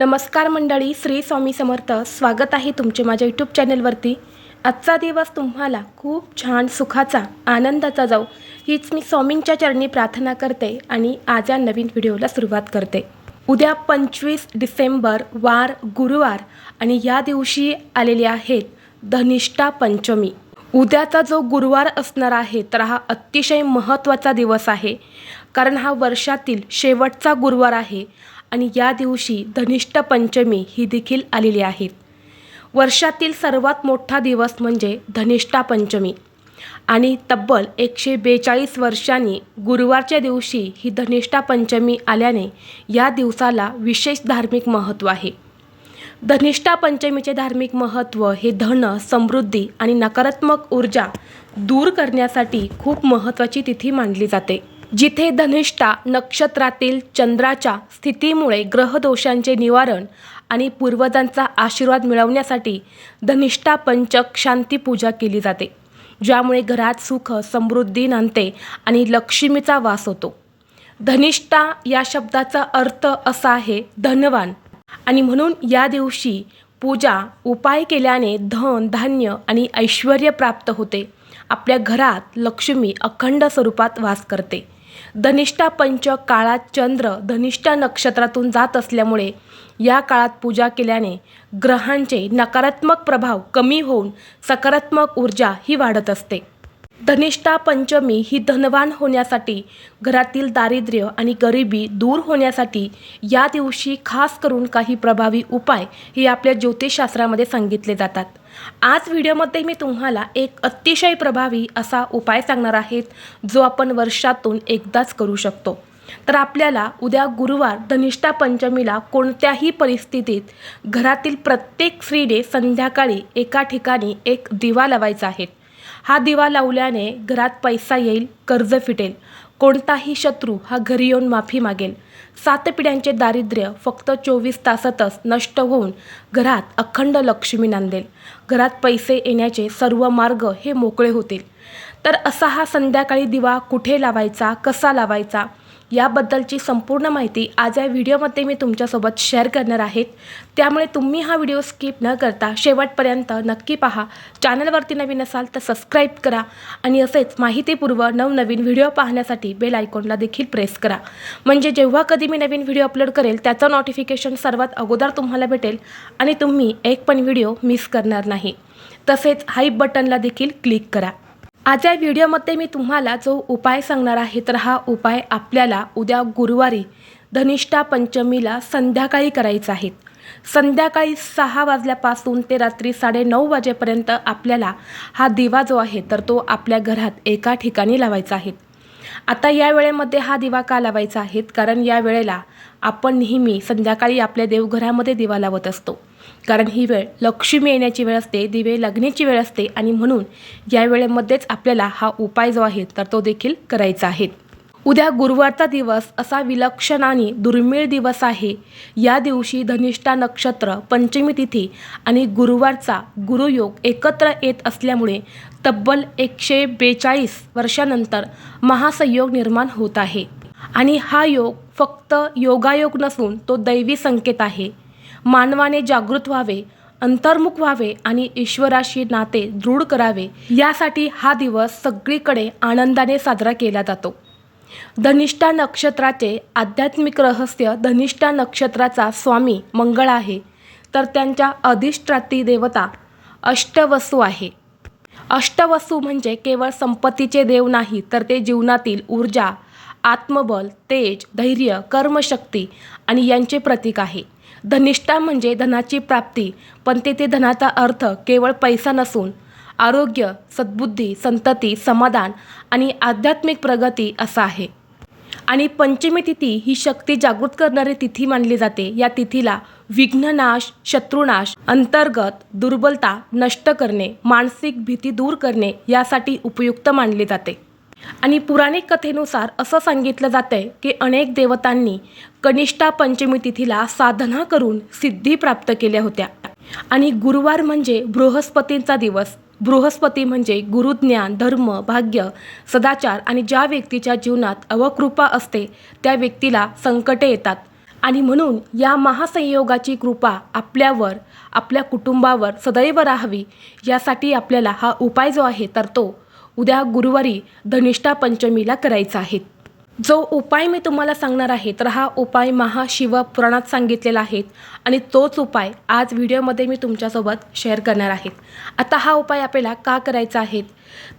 नमस्कार मंडळी, श्री स्वामी समर्थ. स्वागत आहे तुमचे माझ्या यूट्यूब चॅनलवरती. आजचा दिवस तुम्हाला खूप छान सुखाचा, आनंदाचा जाऊ हीच मी स्वामींच्या चरणी प्रार्थना करते आणि आज या नवीन व्हिडिओला सुरुवात करते. उद्या 25 डिसेंबर वार गुरुवार आणि या दिवशी आलेले आहेत धनिष्ठा पंचमी. उद्याचा जो गुरुवार असणार आहे तर हा अतिशय महत्त्वाचा दिवस आहे, कारण हा वर्षातील शेवटचा गुरुवार आहे आणि या दिवशी धनिष्ठा पंचमी ही देखील आलेली आहे. वर्षातील सर्वात मोठा दिवस म्हणजे धनिष्ठा पंचमी आणि तब्बल 142 वर्षांनी गुरुवारच्या दिवशी ही धनिष्ठा पंचमी आल्याने या दिवसाला विशेष धार्मिक महत्त्व आहे. धनिष्ठा पंचमीचे धार्मिक महत्त्व हे धन, समृद्धी आणि नकारात्मक ऊर्जा दूर करण्यासाठी खूप महत्त्वाची तिथी मानली जाते. जिथे धनिष्ठा नक्षत्रातील चंद्राच्या स्थितीमुळे ग्रहदोषांचे निवारण आणि पूर्वजांचा आशीर्वाद मिळवण्यासाठी धनिष्ठा पंचक शांती पूजा केली जाते, ज्यामुळे घरात सुख समृद्धी नांदते आणि लक्ष्मीचा वास होतो. धनिष्ठा या शब्दाचा अर्थ असा आहे धनवान, आणि म्हणून या दिवशी पूजा उपाय केल्याने धन, धान्य आणि ऐश्वर्य प्राप्त होते. आपल्या घरात लक्ष्मी अखंड स्वरूपात वास करते. धनिष्ठा पंचक काळात चंद्र धनिष्ठा नक्षत्रातून जात असल्यामुळे या काळात पूजा केल्याने ग्रहांचे नकारात्मक प्रभाव कमी होऊन सकारात्मक ऊर्जा ही वाढत असते. धनिष्ठा पंचमी ही धनवान होण्यासाठी, घरातील दारिद्र्य आणि गरिबी दूर होण्यासाठी या दिवशी खास करून काही प्रभावी उपाय हे आपल्या ज्योतिषशास्त्रामध्ये सांगितले जातात. आज व्हिडिओमध्ये मी तुम्हाला एक अतिशय प्रभावी असा उपाय सांगणार आहे, जो आपण वर्षातून एकदाच करू शकतो. तर आपल्याला उद्या गुरुवार धनिष्ठा पंचमीला कोणत्याही परिस्थितीत घरातील प्रत्येक स्त्रीने संध्याकाळी एका ठिकाणी एक दिवा लावायचा आहे. हा दिवा लावल्याने घरात पैसा येईल, कर्ज फिटेल, कोणताही शत्रू हा घरी येऊन माफी मागेल, 7 पिढ्यांचे दारिद्र्य फक्त 24 तासातच नष्ट होऊन घरात अखंड लक्ष्मी नांदेल, घरात पैसे येण्याचे सर्व मार्ग हे मोकळे होतील. तर असा हा संध्याकाळी दिवा कुठे लावायचा, कसा लावायचा याबद्दलची संपूर्ण माहिती आज या व्हिडिओमध्ये मी तुमच्यासोबत शेअर करणार आहे. त्यामुळे तुम्ही हा व्हिडिओ स्किप न करता शेवटपर्यंत नक्की पहा. चॅनलवरती नवीन असाल तर सबस्क्राईब करा आणि असेच माहितीपूर्व नवनवीन व्हिडिओ पाहण्यासाठी बेल आयकॉनला देखील प्रेस करा, म्हणजे जेव्हा कधी मी नवीन व्हिडिओ अपलोड करेल त्याचं नोटिफिकेशन सर्वात अगोदर तुम्हाला भेटेल आणि तुम्ही एक पण व्हिडिओ मिस करणार नाही. तसेच हाईप बटनला देखील क्लिक करा. आज या व्हिडिओमध्ये मी तुम्हाला जो उपाय सांगणार आहे तर हा उपाय आपल्याला उद्या गुरुवारी धनिष्ठा पंचमीला संध्याकाळी करायचा आहे. संध्याकाळी 6 वाजल्यापासून ते रात्री 9:30 वाजेपर्यंत आपल्याला हा दिवा जो आहे तर तो आपल्या घरात एका ठिकाणी लावायचा आहे. आता या वेळेमध्ये हा दिवा का लावायचा आहे, कारण या वेळेला आपण नेहमी संध्याकाळी आपल्या देवघरामध्ये दिवा लावत असतो, कारण ही वेळ लक्ष्मी येण्याची वेळ असते, दिवे लागण्याची वेळ असते आणि म्हणून या वेळेमध्येच आपल्याला हा उपाय जो आहे तर तो देखील करायचा आहे. उद्या गुरुवारचा दिवस असा विलक्षण आणि दुर्मिळ दिवस आहे. या दिवशी धनिष्ठा नक्षत्र, पंचमी तिथी आणि गुरुवारचा गुरुयोग एकत्र येत असल्यामुळे तब्बल 142 वर्षानंतर महासंयोग निर्माण होत आहे. आणि हा योग फक्त योगायोग नसून तो दैवी संकेत आहे. मानवाने जागृत व्हावे, अंतर्मुख व्हावे आणि ईश्वराशी नाते दृढ करावे, यासाठी हा दिवस सगळीकडे आनंदाने साजरा केला जातो. धनिष्ठा नक्षत्राचे आध्यात्मिक रहस्य, धनिष्ठा नक्षत्राचा स्वामी मंगळ आहे, तर त्यांच्या अधिष्ठात्री देवता अष्टवसू आहे. अष्टवसू म्हणजे केवळ संपत्तीचे देव नाही, तर ते जीवनातील ऊर्जा, आत्मबल, तेज, धैर्य, कर्मशक्ती आणि यांचे प्रतीक आहे. धनिष्ठा म्हणजे धनाची प्राप्ती, पण तेथे धनाचा अर्थ केवळ पैसा नसून आरोग्य, सद्बुद्धी, संतती, समाधान आणि आध्यात्मिक प्रगती असा आहे. आणि पंचमी तिथी ही शक्ती जागृत करणारी तिथी मानली जाते. या तिथीला विघ्ननाश, शत्रुनाश, अंतर्गत दुर्बलता नष्ट करणे, मानसिक भीती दूर करणे यासाठी उपयुक्त मानले जाते. आणि पुराणिक कथेनुसार असं सांगितलं जातंय की अनेक देवतांनी कनिष्ठा पंचमी तिथीला साधना करून सिद्धी प्राप्त केल्या होत्या. आणि गुरुवार म्हणजे बृहस्पतींचा दिवस. बृहस्पती म्हणजे गुरुज्ञान, धर्म, भाग्य, सदाचार आणि ज्या व्यक्तीच्या जीवनात अवकृपा असते त्या व्यक्तीला संकटे येतात आणि म्हणून या महासंयोगाची कृपा आपल्यावर, आपल्या कुटुंबावर सदैव राहावी यासाठी आपल्याला हा उपाय जो आहे तर तो उद्या गुरुवारी धनिष्ठा पंचमीला करायचा आहे. जो उपाय मी तुम्हाला सांगणार आहे तर हा उपाय महाशिवपुराणात सांगितलेला आहे आणि तोच उपाय आज व्हिडिओमध्ये मी तुमच्यासोबत शेअर करणार आहे. आता हा उपाय आपल्याला का करायचा आहे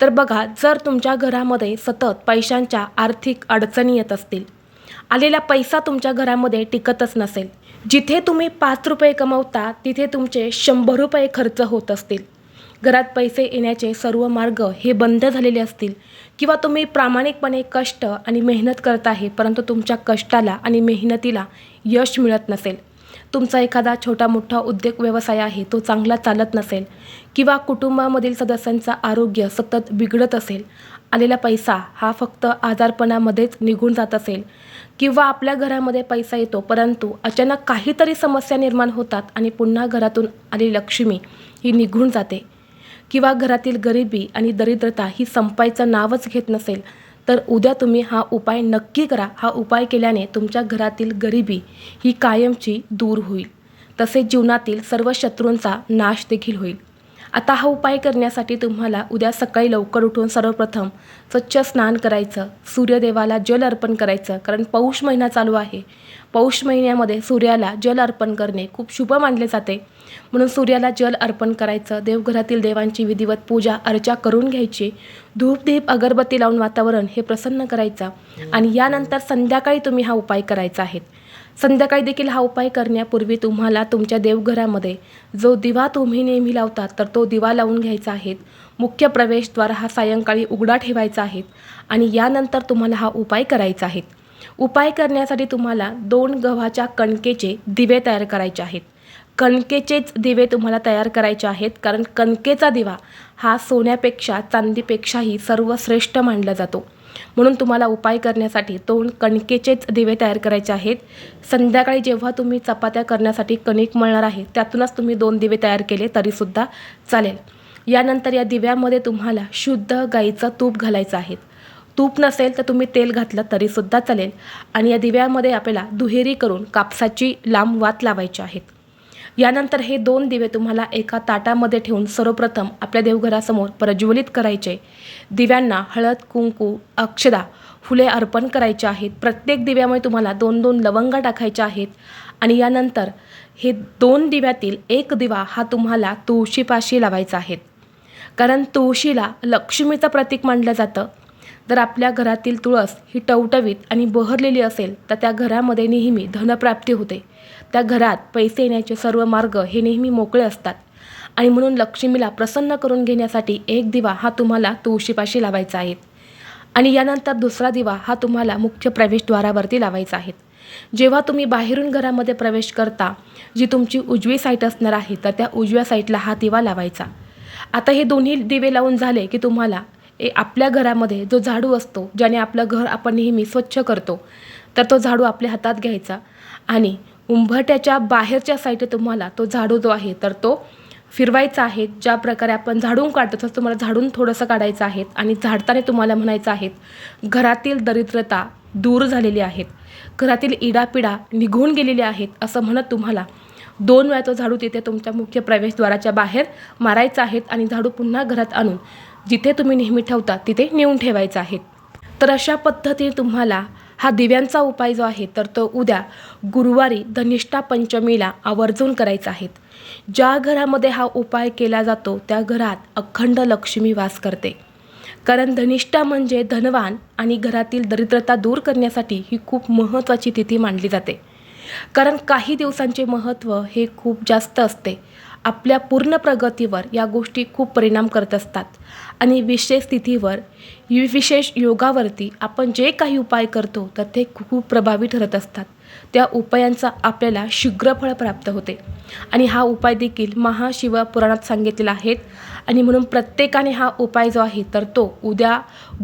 तर बघा, जर तुमच्या घरामध्ये सतत पैशांच्या आर्थिक अडचणी येत असतील, आलेला पैसा तुमच्या घरामध्ये टिकतच नसेल, जिथे तुम्ही 5 रुपये कमवता तिथे तुमचे 100 रुपये खर्च होत असतील, घरात पैसे येण्याचे सर्व मार्ग हे बंद झालेले असतील, किंवा तुम्ही प्रामाणिकपणे कष्ट आणि मेहनत करत आहे परंतु तुमच्या कष्टाला आणि मेहनतीला यश मिळत नसेल, तुमचा एखादा छोटा मोठा उद्योग व्यवसाय आहे तो चांगला चालत नसेल, किंवा कुटुंबामधील सदस्यांचं आरोग्य सतत बिघडत असेल, आलेला पैसा हा फक्त आजारपणामध्येच निघून जात असेल, किंवा आपल्या घरामध्ये पैसा येतो परंतु अचानक काहीतरी समस्या निर्माण होतात आणि पुन्हा घरातून आलेली लक्ष्मी ही निघून जाते, किंवा घरातील गरिबी आणि दरिद्रता ही संपायचं नावच घेत नसेल, तर उद्या तुम्ही हा उपाय नक्की करा. हा उपाय केल्याने तुमच्या घरातील गरिबी ही कायमची दूर होईल, तसेच जीवनातील सर्व शत्रूंचा नाश देखील होईल. आता हा उपाय करण्यासाठी तुम्हाला उद्या सकाळी लवकर उठून सर्वप्रथम स्वच्छ स्नान करायचं, सूर्यदेवाला जल अर्पण करायचं, कारण पौष महिना चालू आहे. पौष महिन्यामध्ये सूर्याला जल अर्पण करणे खूप शुभ मानले जाते, म्हणून सूर्याला जल अर्पण करायचं. देवघरातील देवांची विधिवत पूजा अर्चा करून घ्यायची, धूप दीप अगरबत्ती लावून वातावरण हे प्रसन्न करायचं आणि यानंतर संध्याकाळी तुम्ही हा उपाय करायचा आहे. संध्याकाळी देखील हा उपाय करण्यापूर्वी तुम्हाला तुमच्या देवघरामध्ये जो दिवा तुम्ही नेहमी लावतात तर तो दिवा लावून घ्यायचा आहे. मुख्य प्रवेशद्वार हा सायंकाळी उघडा ठेवायचा आहे आणि यानंतर तुम्हाला हा उपाय करायचा आहे. उपाय करण्यासाठी तुम्हाला 2 गव्हाच्या कणकेचे दिवे तयार करायचे आहेत. कणकेचेच दिवे तुम्हाला तयार करायचे आहेत, कारण कणकेचा दिवा हा सोन्यापेक्षा चांदीपेक्षाही सर्वश्रेष्ठ मानला जातो. म्हणून तुम्हाला उपाय करण्यासाठी 2 कणकेचेच दिवे तयार करायचे आहेत. संध्याकाळी जेव्हा तुम्ही चपात्या करण्यासाठी कणिक मळणार आहे त्यातूनच तुम्ही 2 दिवे तयार केले तरीसुद्धा चालेल. यानंतर या दिव्यामध्ये तुम्हाला शुद्ध गाईचं तूप घालायचं आहे. तूप नसेल तर तुम्ही तेल घातलं तरीसुद्धा चालेल आणि या दिव्यामध्ये आपल्याला दुहेरी करून कापसाची लांब वात लावायची आहेत. यानंतर हे 2 दिवे तुम्हाला एका ताटामध्ये ठेवून सर्वप्रथम आपल्या देवघरासमोर प्रज्वलित करायचे. दिव्यांना हळद, कुंकू, अक्षदा, फुले अर्पण करायचे आहेत. प्रत्येक दिव्यामुळे तुम्हाला 2-2 लवंगा टाकायच्या आहेत आणि यानंतर हे 2 दिव्यातील एक दिवा हा तुम्हाला तुळशीपाशी लावायचा आहे, कारण तुळशीला लक्ष्मीचं प्रतीक मानलं जातं. जर आपल्या घरातील तुळस ही टवटवीत आणि बहरलेली असेल तर त्या घरामध्ये नेहमी धनप्राप्ती होते, त्या घरात पैसे येण्याचे सर्व मार्ग हे नेहमी मोकळे असतात आणि म्हणून लक्ष्मीला प्रसन्न करून घेण्यासाठी एक दिवा हा तुम्हाला तुळशीपाशी लावायचा आहे आणि यानंतर दुसरा दिवा हा तुम्हाला मुख्य प्रवेशद्वारावरती लावायचा आहे. जेव्हा तुम्ही बाहेरून घरामध्ये प्रवेश करता, जी तुमची उजवी साईड असणार आहे तर त्या उजव्या साईडला हा दिवा लावायचा. आता हे दोन्ही दिवे लावून झाले की तुम्हाला आपल्या घरामध्ये जो झाडू असतो, ज्याने आपलं घर आपण नेहमी स्वच्छ करतो, तर तो झाडू आपल्या हातात घ्यायचा आणि उंबरठ्याच्या बाहेरच्या साईडला तुम्हाला तो झाडू जो आहे तर तो फिरवायचा आहे. ज्या प्रकारे आपण झाडून काढतो तसं तुम्हाला झाडून थोडंसं काढायचं आहे आणि झाडताना तुम्हाला म्हणायचं आहे, घरातील दरिद्रता दूर झालेली आहेत, घरातील इडापिडा निघून गेलेली आहेत, असं म्हणत तुम्हाला 2 वेळा तो झाडू तिथे तुमच्या मुख्य प्रवेशद्वाराच्या बाहेर मारायचा आहे आणि झाडू पुन्हा घरात आणून जिथे तुम्ही नेहमी ठेवता तिथे नेऊन ठेवायचा आहे. तर अशा पद्धतीने तुम्हाला हा दिव्यांचा उपाय जो आहे तर तो उद्या गुरुवारी धनिष्ठा पंचमीला आवर्जून करायचा आहे. ज्या घरामध्ये हा उपाय केला जातो त्या घरात अखंड लक्ष्मी वास करते, कारण धनिष्ठा म्हणजे धनवान आणि घरातील दरिद्रता दूर करण्यासाठी ही खूप महत्त्वाची तिथी मानली जाते. कारण काही दिवसांचे महत्त्व हे खूप जास्त असते. आपल्या पूर्ण प्रगतीवर या गोष्टी खूप परिणाम करत असतात आणि विशेष तिथीवर, विशेष योगावरती आपण जे काही उपाय करतो तर ते खूप प्रभावी ठरत असतात. त्या उपायांचा आपल्याला शीघ्र फळ प्राप्त होते आणि हा उपाय देखील महाशिवपुराणात सांगितलेला आहे आणि म्हणून प्रत्येकाने हा उपाय जो आहे तर तो उद्या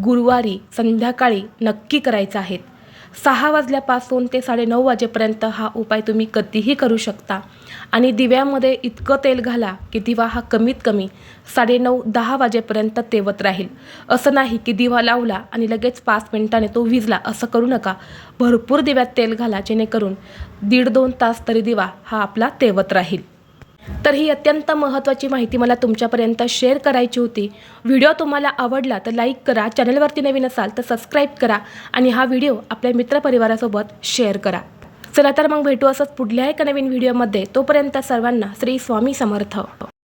गुरुवारी संध्याकाळी नक्की करायचा आहे. 6 वाजल्यापासून ते 9:30 वाजेपर्यंत हा उपाय तुम्ही कधीही करू शकता. आणि दिव्यामध्ये इतकं तेल घाला की दिवा हा कमीत कमी 9:30-10 वाजेपर्यंत तेवत राहील. असं नाही की दिवा लावला आणि लगेच 5 मिनिटांनी तो विझला, असं करू नका. भरपूर दिव्यात तेल घाला, जेणेकरून 1.5-2 तास तरी दिवा हा आपला तेवत राहील. तर ही अत्यंत महत्त्वाची माहिती मला तुमच्यापर्यंत शेअर करायची होती. व्हिडिओ तुम्हाला आवडला तर लाईक करा, चॅनलवरती नवीन असाल तर सबस्क्राईब करा आणि हा व्हिडिओ आपल्या मित्रपरिवारासोबत शेअर करा. चला तर मग भेटू असंच पुढल्या एका नवीन व्हिडिओमध्ये. तोपर्यंत सर्वांना श्री स्वामी समर्थ.